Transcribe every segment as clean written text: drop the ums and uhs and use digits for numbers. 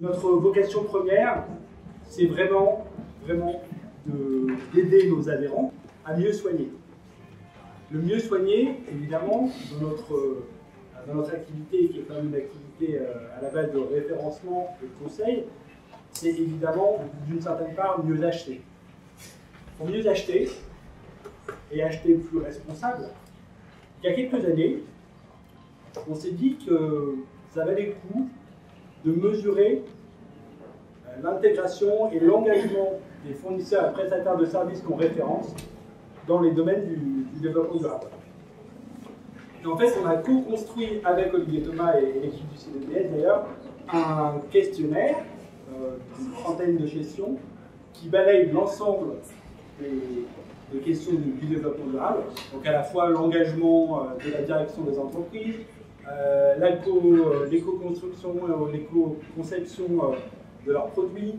Notre vocation première, c'est vraiment d'aider nos adhérents à mieux soigner. Le mieux soigner, évidemment, dans notre activité, qui est quand même une activité à la base de référencement et de conseil, c'est évidemment, d'une certaine part, mieux acheter. Pour mieux acheter, et acheter plus responsable, il y a quelques années, on s'est dit que ça valait le coup de mesurer l'intégration et l'engagement des fournisseurs et prestataires de services qu'on référence dans les domaines du développement durable. Et en fait, on a co-construit avec Olivier Thomas et l'équipe du CDPS d'ailleurs un questionnaire d'une trentaine de questions qui balaye l'ensemble des questions du développement durable, donc à la fois l'engagement de la direction des entreprises, l'éco-construction, l'éco-conception de leurs produits.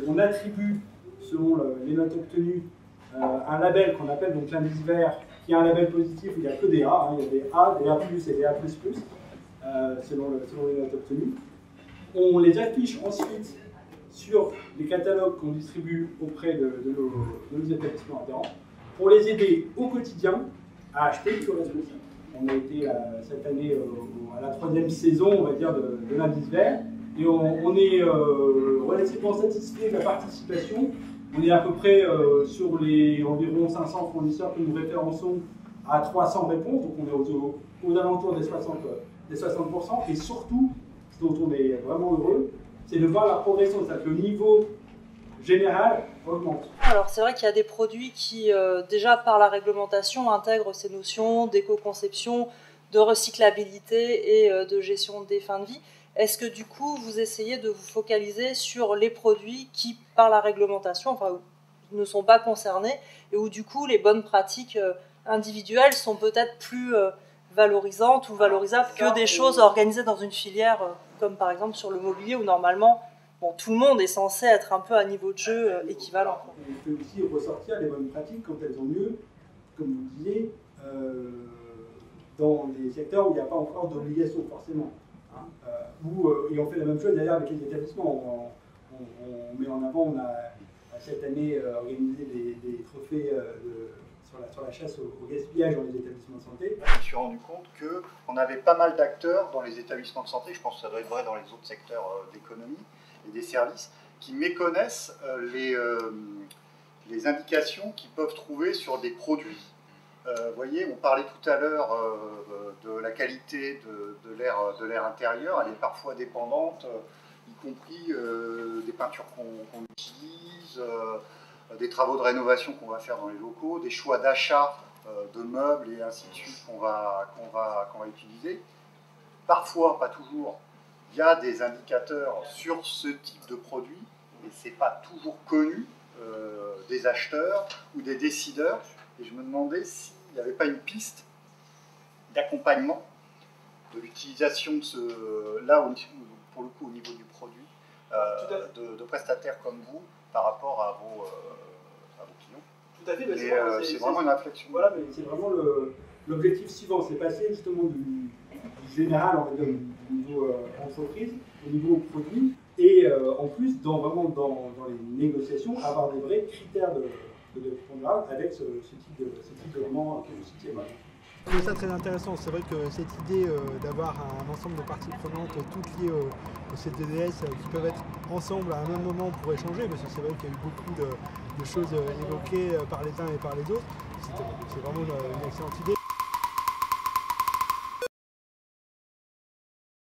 On attribue, selon les notes obtenues, un label qu'on appelle donc l'indice vert, qui est un label positif où il n'y a que des A, il y a des A, des A+, et des A++, selon les notes obtenues. On les affiche ensuite sur les catalogues qu'on distribue auprès de nos établissements adhérents pour les aider au quotidien à acheter plus responsable. On a été cette année à la 3e saison, on va dire, de l'indice vert, et on est relativement satisfait de la participation. On est à peu près sur les environ 500 fournisseurs que nous référençons à 300 réponses, donc on est aux alentours des 60%, et surtout, ce dont on est vraiment heureux, c'est de voir la progression, c'est-à-dire que le niveau général augmente. Alors c'est vrai qu'il y a des produits qui, déjà par la réglementation, intègrent ces notions d'éco-conception, de recyclabilité et de gestion des fins de vie. Est-ce que du coup, vous essayez de vous focaliser sur les produits qui, par la réglementation, enfin, ne sont pas concernés et où du coup, les bonnes pratiques individuelles sont peut-être plus valorisantes ou valorisables que des choses organisées dans une filière, comme par exemple sur le mobilier où normalement, bon, tout le monde est censé être un peu à niveau de jeu équivalent. On peut aussi ressortir les bonnes pratiques quand elles ont lieu, comme vous disiez, dans des secteurs où il n'y a pas encore d'obligation forcément. Et on fait la même chose d'ailleurs avec les établissements. On met en avant, on a cette année organisé des trophées sur la chasse au gaspillage dans les établissements de santé. Je me suis rendu compte qu'on avait pas mal d'acteurs dans les établissements de santé, je pense que ça doit être vrai dans les autres secteurs d'économie et des services, qui méconnaissent les indications qu'ils peuvent trouver sur des produits. Vous voyez, on parlait tout à l'heure de la qualité de l'air intérieur, elle est parfois dépendante, y compris des peintures qu'on utilise, des travaux de rénovation qu'on va faire dans les locaux, des choix d'achat de meubles et ainsi de suite qu'on va utiliser. Parfois, pas toujours, il y a des indicateurs sur ce type de produit, et ce n'est pas toujours connu des acheteurs ou des décideurs. Et je me demandais s'il n'y avait pas une piste d'accompagnement de l'utilisation de là, pour le coup, au niveau du produit, de prestataires comme vous par rapport à vos clients. Tout à fait, c'est vraiment une réflexion. Voilà, mais c'est vraiment l'objectif suivant, c'est passer justement du général, on va dire, du niveau entreprise, au niveau produit, et en plus, vraiment dans les négociations, avoir des vrais critères de développement durable avec ce type d'éléments que vous citiez. Je trouve ça très intéressant. C'est vrai que cette idée d'avoir un ensemble de parties prenantes toutes liées au CDDS qui peuvent être ensemble à un même moment pour échanger, parce que c'est vrai qu'il y a eu beaucoup de choses évoquées par les uns et par les autres, c'est vraiment une excellente idée.